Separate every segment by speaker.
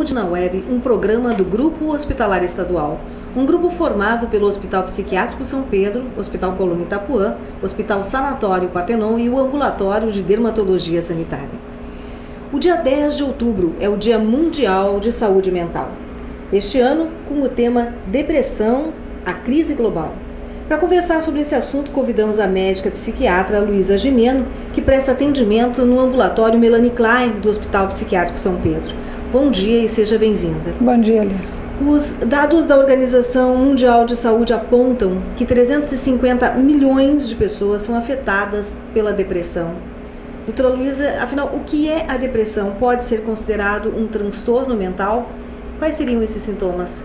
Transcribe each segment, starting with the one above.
Speaker 1: Saúde na Web, um programa do Grupo Hospitalar Estadual. Um grupo formado pelo Hospital Psiquiátrico São Pedro, Hospital Colônia Itapuã, Hospital Sanatório Partenon e o Ambulatório de Dermatologia Sanitária. O dia 10 de outubro é o Dia Mundial de Saúde Mental. Este ano, com o tema Depressão, a crise global. Para conversar sobre esse assunto, convidamos a médica psiquiatra Luísa Gimeno, que presta atendimento no ambulatório Melanie Klein, do Hospital Psiquiátrico São Pedro. Bom dia e seja bem-vinda.
Speaker 2: Bom dia, Lia.
Speaker 1: Os dados da Organização Mundial de Saúde apontam que 350 milhões de pessoas são afetadas pela depressão. Doutora Luísa, afinal, o que é a depressão? Pode ser considerado um transtorno mental? Quais seriam esses sintomas?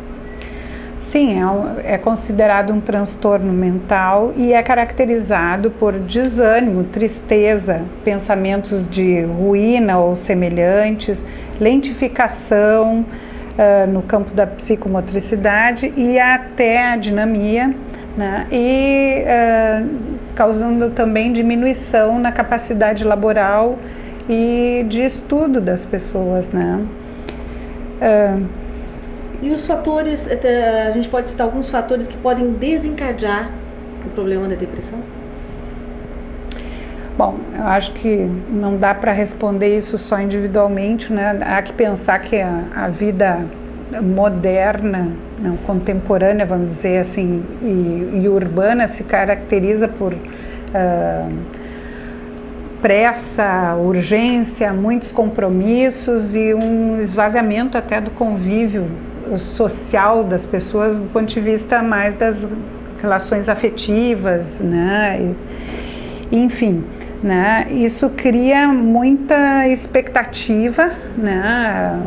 Speaker 2: Sim, é considerado um transtorno mental e é caracterizado por desânimo, tristeza, pensamentos de ruína ou semelhantes, lentificação no campo da psicomotricidade e até a dinamia, né? E causando também diminuição na capacidade laboral e de estudo das pessoas, né?
Speaker 1: E os fatores, a gente pode citar alguns fatores que podem desencadear o problema da depressão?
Speaker 2: Bom, eu acho que não dá para responder isso só individualmente, né? Há que pensar que a vida moderna, não, contemporânea, vamos dizer assim, e urbana se caracteriza por pressa, urgência, muitos compromissos e um esvaziamento até do convívio social das pessoas do ponto de vista mais das relações afetivas, né? Enfim, né? Isso cria muita expectativa, né?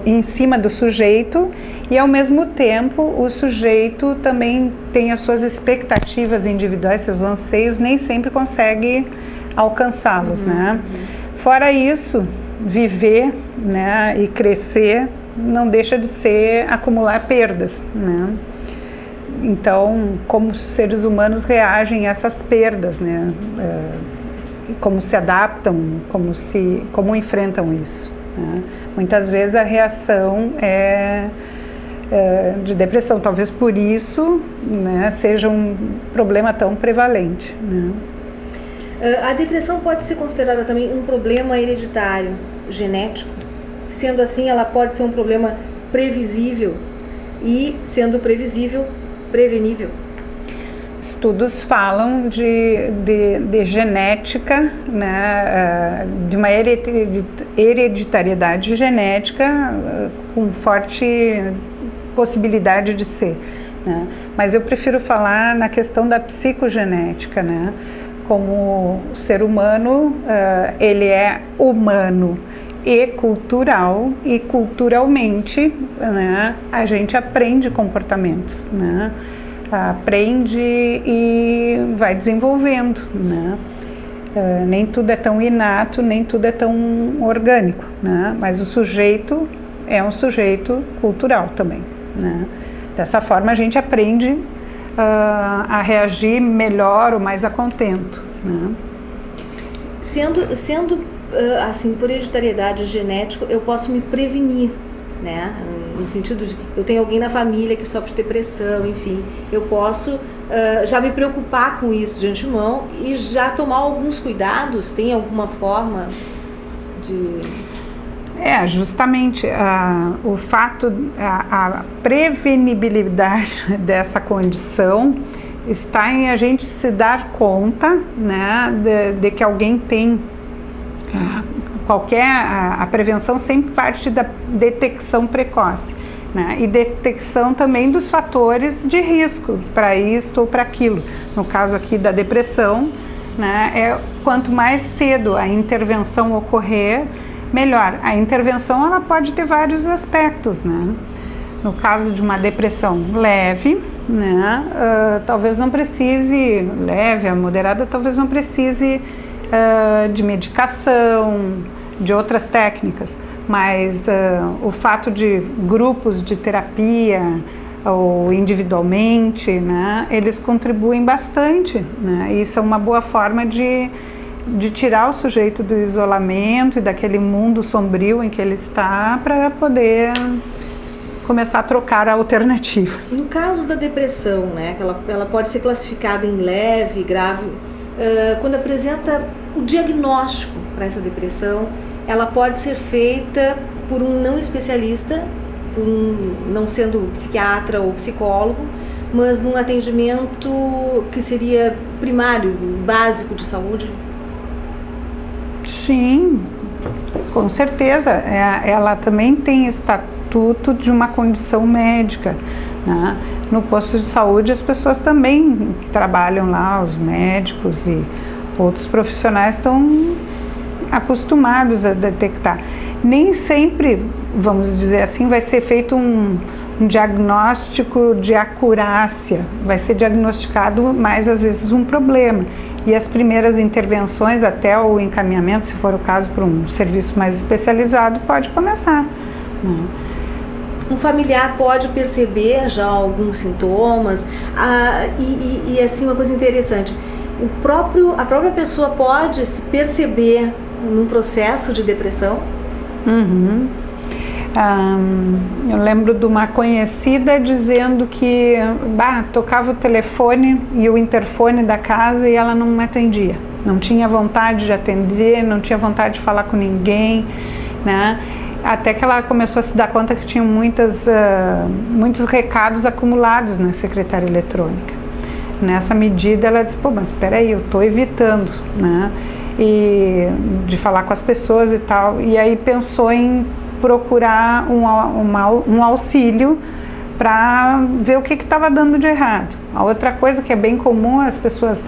Speaker 2: Em cima do sujeito e ao mesmo tempo o sujeito também tem as suas expectativas individuais, seus anseios, nem sempre consegue alcançá-los, né? Fora isso, viver, né, e crescer não deixa de ser acumular perdas, né? Então, como os seres humanos reagem a essas perdas, né? Como se adaptam, como enfrentam isso, né? Muitas vezes a reação é de depressão, talvez por isso, né, seja um problema tão prevalente, né?
Speaker 1: A depressão pode ser considerada também um problema hereditário, genético. Sendo assim, ela pode ser um problema previsível e, sendo previsível, prevenível.
Speaker 2: Estudos falam de genética, né, de uma hereditariedade genética com forte possibilidade de ser, né? Mas eu prefiro falar na questão da psicogenética, né? Como o ser humano, ele é humano e cultural, e culturalmente, né, a gente aprende comportamentos, né? Aprende e vai desenvolvendo, né? Nem tudo é tão inato, nem tudo é tão orgânico, né? Mas o sujeito é um sujeito cultural também, né? Dessa forma a gente aprende a reagir melhor ou mais a contento, né?
Speaker 1: Sendo assim, por hereditariedade genética, eu posso me prevenir, né? No sentido de, eu tenho alguém na família que sofre de depressão, enfim, eu posso já me preocupar com isso de antemão e já tomar alguns cuidados. Tem alguma forma de...
Speaker 2: Justamente o fato, a prevenibilidade dessa condição está em a gente se dar conta, né, de que alguém tem a prevenção sempre parte da detecção precoce, né, e detecção também dos fatores de risco para isto ou para aquilo. No caso aqui da depressão, né, quanto mais cedo a intervenção ocorrer, melhor. A intervenção ela pode ter vários aspectos, né? No caso de uma depressão leve, né, talvez não precise, leve a moderada, talvez não precise de medicação, de outras técnicas, mas o fato de grupos de terapia ou individualmente, né, eles contribuem bastante, né? Isso é uma boa forma de de tirar o sujeito do isolamento e daquele mundo sombrio em que ele está, para poder começar a trocar alternativas.
Speaker 1: No caso da depressão, né, que ela pode ser classificada em leve, grave, quando apresenta o diagnóstico para essa depressão, ela pode ser feita por um não especialista, não sendo psiquiatra ou psicólogo, mas num atendimento que seria primário, básico de saúde?
Speaker 2: Sim, com certeza. Ela também tem estatuto de uma condição médica, né? No posto de saúde, as pessoas também que trabalham lá, os médicos e outros profissionais, estão acostumados a detectar. Nem sempre, vamos dizer assim, vai ser feito um diagnóstico de acurácia, vai ser diagnosticado mais às vezes um problema, e as primeiras intervenções, até o encaminhamento, se for o caso, para um serviço mais especializado, pode começar, né?
Speaker 1: Um familiar pode perceber já alguns sintomas, e assim, uma coisa interessante, a própria pessoa pode se perceber num processo de depressão?
Speaker 2: Uhum. Eu lembro de uma conhecida dizendo que tocava o telefone e o interfone da casa e ela não me atendia. Não tinha vontade de atender, não tinha vontade de falar com ninguém, né? Até que ela começou a se dar conta que tinha muitos recados acumulados na secretária eletrônica. Nessa medida ela disse, mas espera aí, eu estou evitando, né? E de falar com as pessoas e tal, e aí pensou em procurar um auxílio para ver o que estava dando de errado. A outra coisa que é bem comum, as pessoas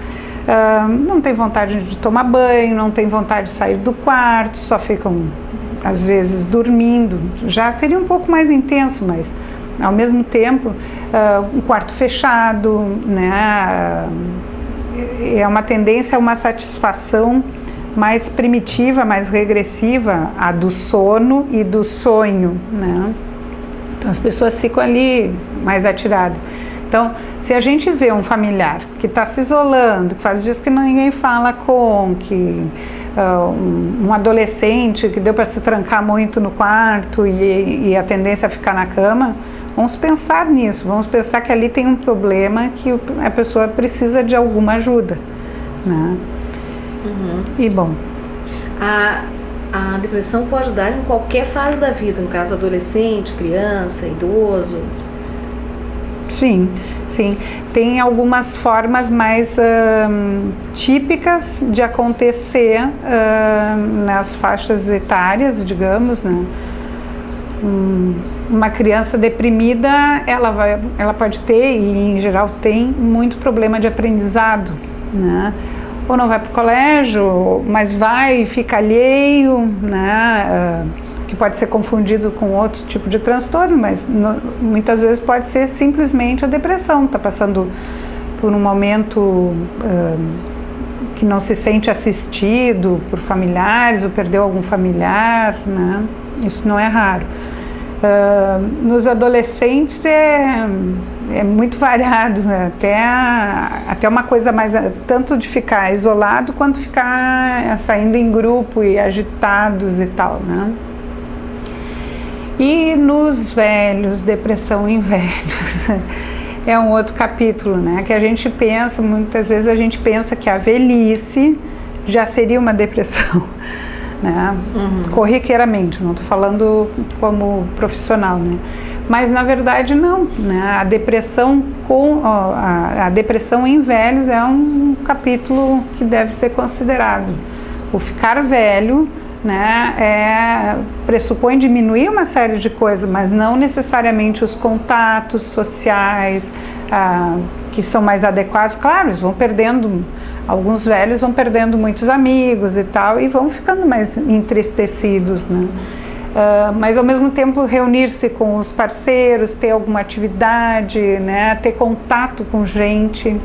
Speaker 2: não têm vontade de tomar banho, não têm vontade de sair do quarto, só ficam às vezes dormindo. Já seria um pouco mais intenso, mas ao mesmo tempo um quarto fechado, né? É uma tendência a uma satisfação mais primitiva, mais regressiva, a do sono e do sonho, né? Então as pessoas ficam ali mais atiradas. Então, se a gente vê um familiar que está se isolando, que faz dias que ninguém fala um adolescente que deu para se trancar muito no quarto e a tendência a ficar na cama, vamos pensar nisso, vamos pensar que ali tem um problema que a pessoa precisa de alguma ajuda, né?
Speaker 1: Uhum.
Speaker 2: E bom,
Speaker 1: a depressão pode dar em qualquer fase da vida, no caso adolescente, criança, idoso?
Speaker 2: Sim. Tem algumas formas mais típicas de acontecer nas faixas etárias, digamos, né? Uma criança deprimida, ela pode ter, e em geral tem, muito problema de aprendizado, né? Ou não vai para o colégio, mas vai e fica alheio, né? Que pode ser confundido com outro tipo de transtorno, mas muitas vezes pode ser simplesmente a depressão. Está passando por um momento que não se sente assistido por familiares, ou perdeu algum familiar, né? Isso não é raro. Nos adolescentes é muito variado, né? Até uma coisa mais, tanto de ficar isolado quanto ficar saindo em grupo e agitados e tal, né? E nos velhos, depressão em velhos, é um outro capítulo, né? Que a gente pensa, muitas vezes a gente pensa que a velhice já seria uma depressão, né? Uhum. Corriqueiramente, não estou falando como profissional, né? Mas na verdade não, né? A depressão em velhos é um capítulo que deve ser considerado. O ficar velho, né, pressupõe diminuir uma série de coisas, mas não necessariamente os contatos sociais que são mais adequados. Claro, eles vão perdendo, alguns velhos vão perdendo muitos amigos e tal, e vão ficando mais entristecidos, né? Mas ao mesmo tempo reunir-se com os parceiros, ter alguma atividade, né, ter contato com gente.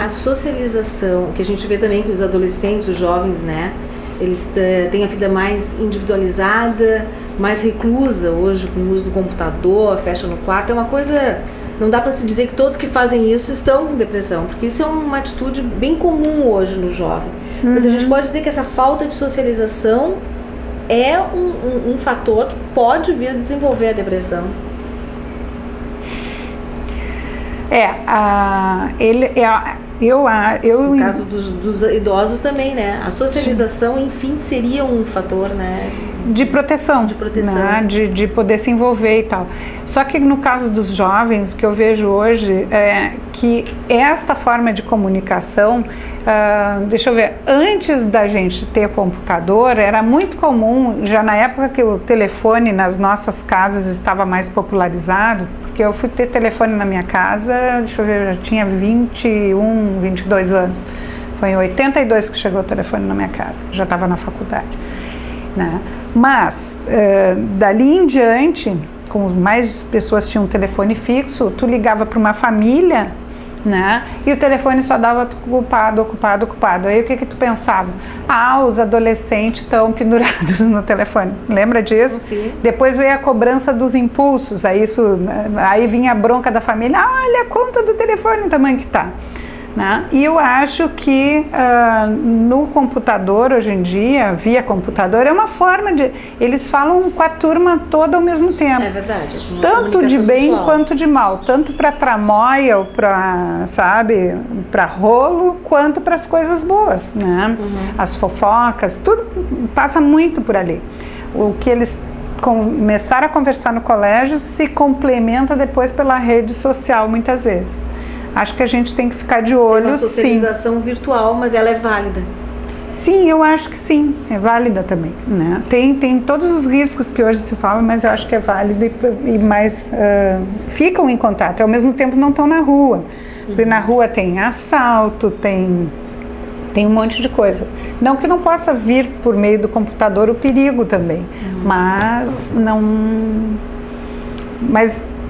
Speaker 1: A socialização, que a gente vê também com os adolescentes, os jovens, né? Eles têm a vida mais individualizada, mais reclusa hoje, com o uso do computador, fecha no quarto. É uma coisa Não dá para se dizer que todos que fazem isso estão com depressão, porque isso é uma atitude bem comum hoje no jovem. Mas a gente pode dizer que essa falta de socialização é um fator que pode vir a desenvolver a depressão. No caso dos idosos também, né? A socialização, enfim, seria um fator, né?
Speaker 2: De proteção. Né? De poder se envolver e tal. Só que no caso dos jovens, o que eu vejo hoje é que esta forma de comunicação, deixa eu ver, antes da gente ter computador, era muito comum, já na época que o telefone nas nossas casas estava mais popularizado, porque eu fui ter telefone na minha casa, deixa eu ver, eu já tinha 21, 22 anos. Foi em 82 que chegou o telefone na minha casa, já estava na faculdade. Né? Mas, dali em diante, como mais pessoas tinham um telefone fixo, tu ligava para uma família, né? E o telefone só dava ocupado. Aí o que tu pensava? Os adolescentes estão pendurados no telefone. Lembra disso?
Speaker 1: Sim.
Speaker 2: Depois veio a cobrança dos impulsos, aí vinha a bronca da família, olha a conta do telefone, o tamanho que tá. Né? E eu acho que no computador, hoje em dia, via computador, é uma forma de... Eles falam com a turma toda ao mesmo tempo.
Speaker 1: É verdade.
Speaker 2: Tanto de bem virtual quanto de mal. Tanto para tramóia ou para, para rolo, quanto para as coisas boas. Né? As fofocas, tudo passa muito por ali. O que eles começaram a conversar no colégio se complementa depois pela rede social, muitas vezes. Acho que a gente tem que ficar de olho,
Speaker 1: uma socialização virtual, mas ela é válida.
Speaker 2: Sim, eu acho que sim, é válida também. Né? Tem todos os riscos que hoje se fala, mas eu acho que é válido e mais ficam em contato. Ao mesmo tempo não estão na rua. Porque na rua tem assalto, tem um monte de coisa. Não que não possa vir por meio do computador o perigo também, mas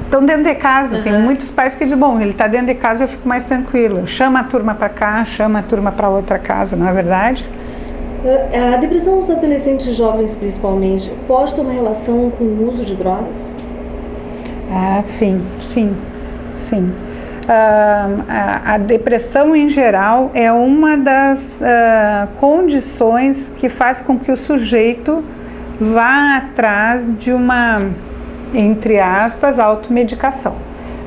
Speaker 2: estão dentro de casa, tem muitos pais que dizem, bom, ele está dentro de casa, eu fico mais tranquilo. Chama a turma para cá, chama a turma para outra casa, não é verdade?
Speaker 1: A depressão dos adolescentes jovens, principalmente, pode ter uma relação com o uso de drogas?
Speaker 2: Sim. A depressão, em geral, é uma das condições que faz com que o sujeito vá atrás de uma, entre aspas, automedicação.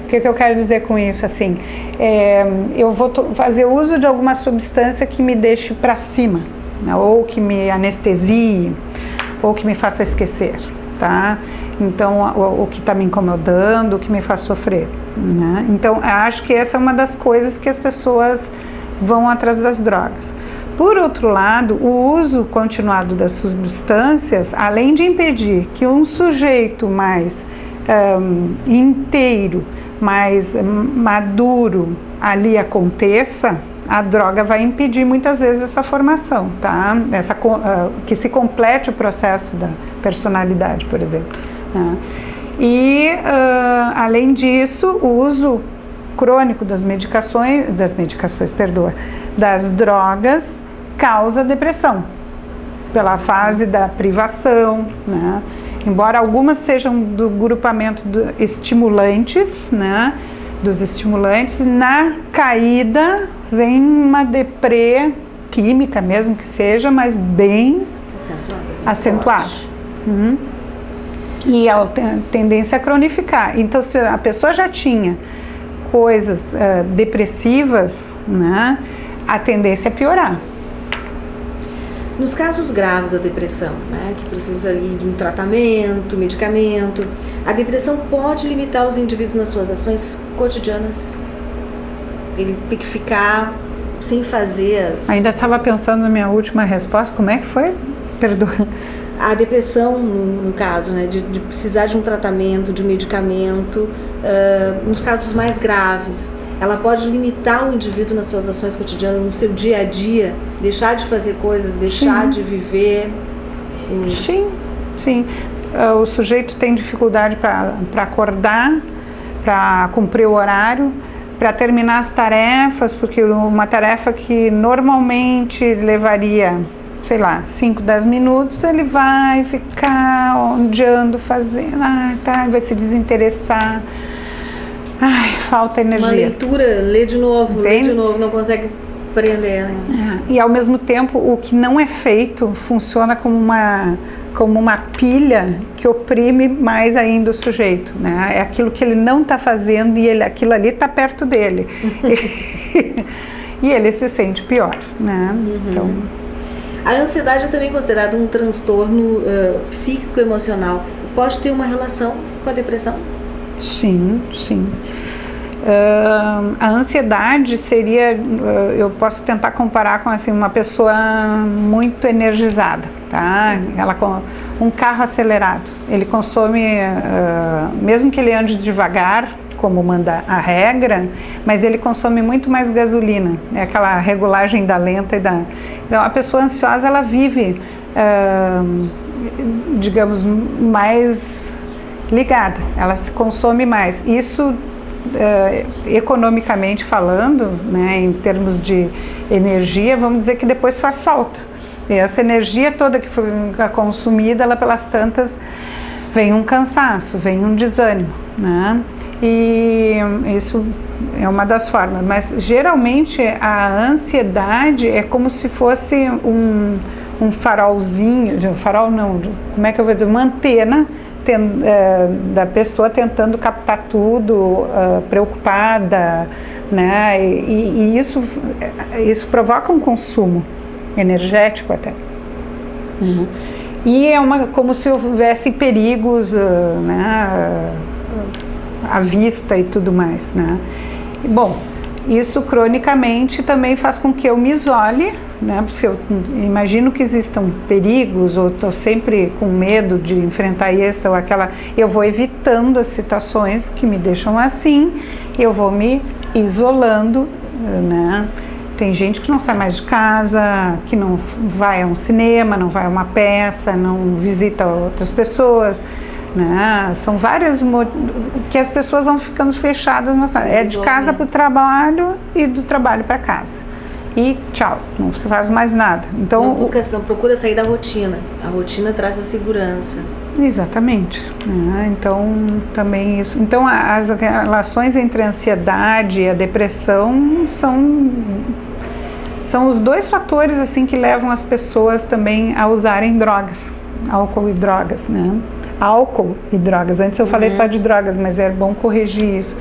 Speaker 2: O que eu quero dizer com isso? Assim, eu vou fazer uso de alguma substância que me deixe para cima, né? Ou que me anestesie, ou que me faça esquecer, tá? Então, o que está me incomodando, o que me faz sofrer, né? Então, acho que essa é uma das coisas que as pessoas vão atrás das drogas. Por outro lado, o uso continuado das substâncias, além de impedir que um sujeito mais inteiro, mais maduro ali aconteça, a droga vai impedir muitas vezes essa formação, tá? Que se complete o processo da personalidade, por exemplo. Né? E, além disso, o uso crônico das drogas causa depressão, pela fase da privação, né? Embora algumas sejam do grupamento estimulantes, né? Dos estimulantes, na caída vem uma deprê química mesmo que seja, mas bem acentuada. E a tendência a cronificar. Então, se a pessoa já tinha coisas depressivas, né, a tendência é piorar.
Speaker 1: Nos casos graves da depressão, né, que precisa ali de um tratamento, medicamento, a depressão pode limitar os indivíduos nas suas ações cotidianas? Ele tem que ficar sem fazer as...
Speaker 2: Ainda estava pensando na minha última resposta, como é que foi? Perdoa.
Speaker 1: A depressão, no caso, né, de precisar de um tratamento, de um medicamento, nos casos mais graves, ela pode limitar o indivíduo nas suas ações cotidianas, no seu dia a dia, deixar de fazer coisas, deixar de viver. Sim.
Speaker 2: O sujeito tem dificuldade para acordar, para cumprir o horário, para terminar as tarefas, porque uma tarefa que normalmente levaria, 5, 10 minutos, ele vai ficar ondeando, fazendo, vai se desinteressar. Ai, falta energia.
Speaker 1: Uma leitura, lê de novo, não consegue prender, né?
Speaker 2: E ao mesmo tempo, o que não é feito funciona como uma pilha que oprime mais ainda o sujeito, né? É aquilo que ele não está fazendo e aquilo ali está perto dele. E ele se sente pior, né? Então,
Speaker 1: a ansiedade é também considerada um transtorno psíquico-emocional. Pode ter uma relação com a depressão?
Speaker 2: Sim. A ansiedade seria, eu posso tentar comparar com assim, uma pessoa muito energizada, tá? Ela com um carro acelerado, ele consome, mesmo que ele ande devagar, como manda a regra, mas ele consome muito mais gasolina, é aquela regulagem da lenta e da... Então, a pessoa ansiosa, ela vive, digamos, mais ligada, ela se consome mais. Isso, economicamente falando, né, em termos de energia, vamos dizer que depois faz falta. E essa energia toda que foi consumida, ela pelas tantas, vem um cansaço, vem um desânimo, né? E isso é uma das formas, mas geralmente a ansiedade é como se fosse um farolzinho, farol não, como é que eu vou dizer, uma antena da pessoa tentando captar tudo, preocupada, né? E isso provoca um consumo energético até. E é como se houvesse perigos, né, à vista e tudo mais, né? Bom, isso cronicamente também faz com que eu me isole, né? Porque eu imagino que existam perigos, ou estou sempre com medo de enfrentar esta ou aquela, eu vou evitando as situações que me deixam assim, eu vou me isolando, né? Tem gente que não sai mais de casa, que não vai a um cinema, não vai a uma peça, não visita outras pessoas, né? São várias que as pessoas vão ficando fechadas na casa. É de casa para o trabalho e do trabalho para casa. E tchau, não se faz mais nada. Então,
Speaker 1: não procura sair da rotina. A rotina traz a segurança.
Speaker 2: Exatamente. Né? Então, também isso. Então, as relações entre a ansiedade e a depressão são os dois fatores assim que levam as pessoas também a usarem drogas, álcool e drogas, né? Álcool e drogas. Antes eu falei só de drogas, mas é bom corrigir isso,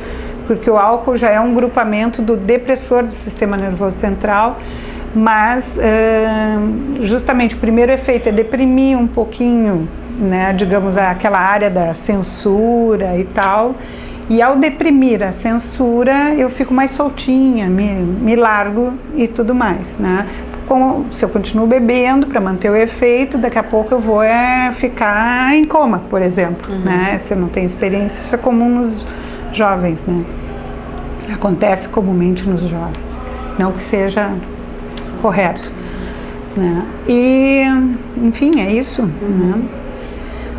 Speaker 2: porque o álcool já é um grupamento do depressor do sistema nervoso central, mas justamente o primeiro efeito é deprimir um pouquinho, né, digamos, aquela área da censura e tal, e ao deprimir a censura eu fico mais soltinha, me largo e tudo mais, né? Se eu continuo bebendo para manter o efeito, daqui a pouco eu vou ficar em coma, por exemplo, né? Se eu não tenho experiência, isso é comum nos jovens, né? Acontece comumente nos jovens, não que seja correto, né? E, enfim, é isso, né?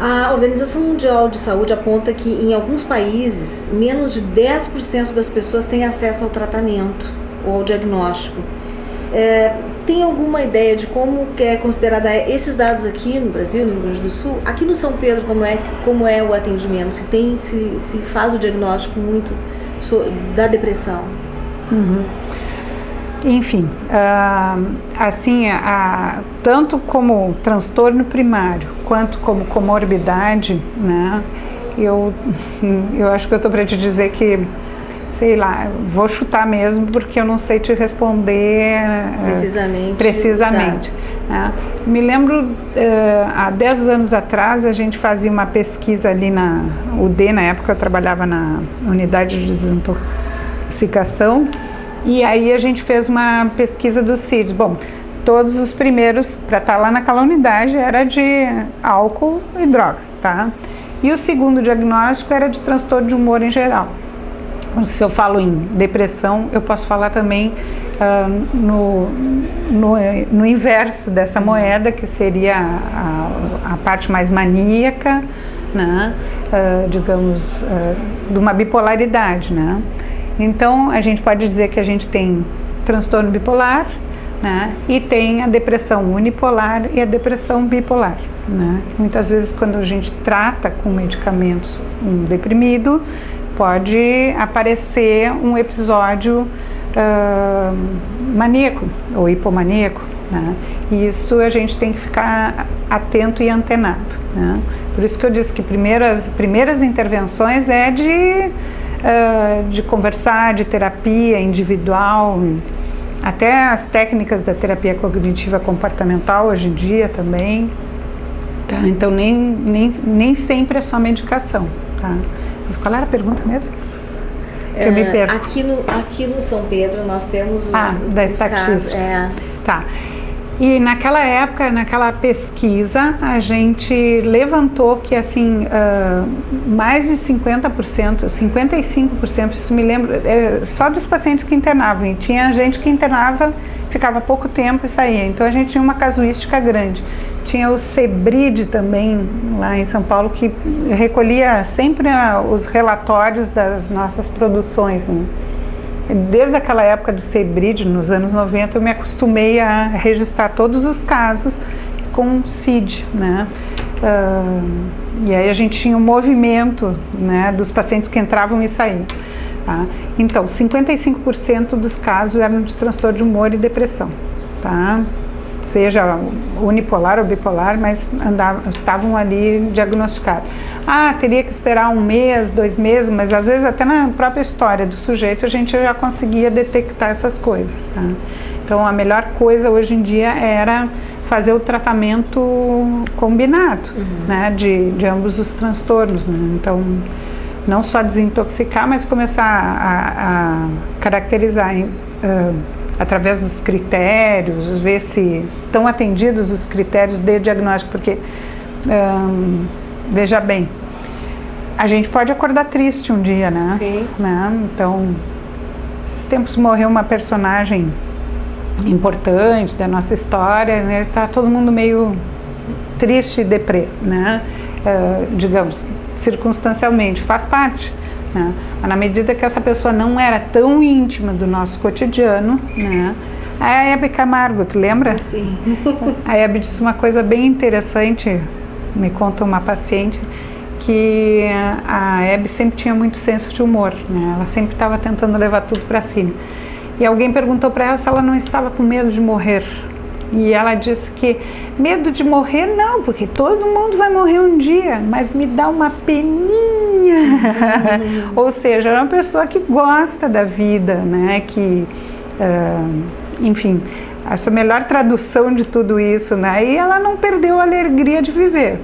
Speaker 1: A Organização Mundial de Saúde aponta que em alguns países, menos de 10% das pessoas têm acesso ao tratamento ou ao diagnóstico. Tem alguma ideia de como é considerada esses dados aqui no Brasil, no Rio Grande do Sul? Aqui no São Pedro, como é o atendimento? Se faz o diagnóstico muito da depressão?
Speaker 2: Enfim, assim, tanto como transtorno primário quanto como comorbidade, né? Eu acho que eu estou para te dizer que, sei lá, vou chutar mesmo porque eu não sei te responder precisamente. Né? Me lembro, há 10 anos atrás, a gente fazia uma pesquisa ali na UD, na época eu trabalhava na unidade de desintoxicação, e aí a gente fez uma pesquisa dos CIDs. Bom, todos os primeiros, para estar lá naquela unidade, era de álcool e drogas, tá? E o segundo diagnóstico era de transtorno de humor em geral. Se eu falo em depressão, eu posso falar também no inverso dessa moeda, que seria a parte mais maníaca, né? Digamos, de uma bipolaridade, né? Então, a gente pode dizer que a gente tem transtorno bipolar, né? E tem a depressão unipolar e a depressão bipolar, né? Muitas vezes, quando a gente trata com medicamentos um deprimido, pode aparecer um episódio maníaco ou hipomaníaco, né? E isso a gente tem que ficar atento e antenado, né? Por isso que eu disse que primeiras intervenções é de conversar, de terapia individual, até as técnicas da terapia cognitiva comportamental hoje em dia também, tá? Então nem sempre é só medicação, tá? Mas qual era a pergunta mesmo? Eu me perco.
Speaker 1: Aqui no São Pedro nós temos
Speaker 2: da estatística. Tá. E naquela época, naquela pesquisa, a gente levantou que assim, mais de 50%, 55%, isso me lembro, só dos pacientes que internavam. E tinha gente que internava, ficava pouco tempo e saía. Então a gente tinha uma casuística grande. Tinha o Sebride também, lá em São Paulo, que recolhia sempre os relatórios das nossas produções, né? Desde aquela época do Sebride, nos anos 90, eu me acostumei a registrar todos os casos com CID, né? E aí a gente tinha um movimento, né, dos pacientes que entravam e saíam. Tá? Então, 55% dos casos eram de transtorno de humor e depressão, tá? Seja unipolar ou bipolar, mas estavam ali diagnosticados. Teria que esperar 1 mês, 2 meses, mas às vezes até na própria história do sujeito a gente já conseguia detectar essas coisas, tá? Então a melhor coisa hoje em dia era fazer o tratamento combinado, né, de ambos os transtornos, né? Então não só desintoxicar, mas começar a caracterizar através dos critérios, ver se estão atendidos os critérios de diagnóstico, porque veja bem, a gente pode acordar triste um dia, né?
Speaker 1: Sim.
Speaker 2: Né? Então, esses tempos morreu uma personagem importante da nossa história, né? Tá todo mundo meio triste e deprê, né? Digamos, circunstancialmente, faz parte, né? Mas na medida que essa pessoa não era tão íntima do nosso cotidiano, né? A Hebe Camargo, tu lembra?
Speaker 1: Sim.
Speaker 2: A Hebe disse uma coisa bem interessante, me conta uma paciente, que a Hebe sempre tinha muito senso de humor, né? Ela sempre estava tentando levar tudo para cima. E alguém perguntou para ela se ela não estava com medo de morrer. E ela disse que medo de morrer não, porque todo mundo vai morrer um dia, mas me dá uma peninha. Ou seja, é uma pessoa que gosta da vida, né? Que, enfim, essa melhor tradução de tudo isso, né? E ela não perdeu a alegria de viver.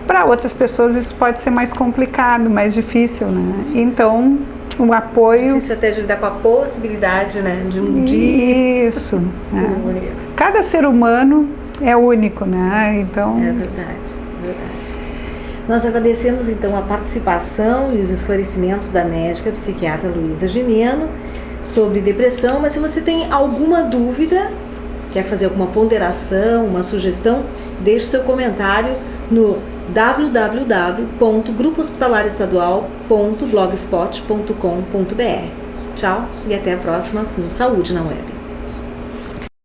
Speaker 2: Para outras pessoas isso pode ser mais complicado, mais difícil, né? Então, o apoio...
Speaker 1: Difícil até de lidar com a possibilidade, né, de um dia...
Speaker 2: Isso. Cada ser humano é único, né? Então...
Speaker 1: É verdade, verdade. Nós agradecemos, então, a participação e os esclarecimentos da médica psiquiatra Luísa Gimeno sobre depressão, mas se você tem alguma dúvida, quer fazer alguma ponderação, uma sugestão, deixe seu comentário no www.grupohospitalarestadual.blogspot.com.br. Tchau e até a próxima com Saúde na Web.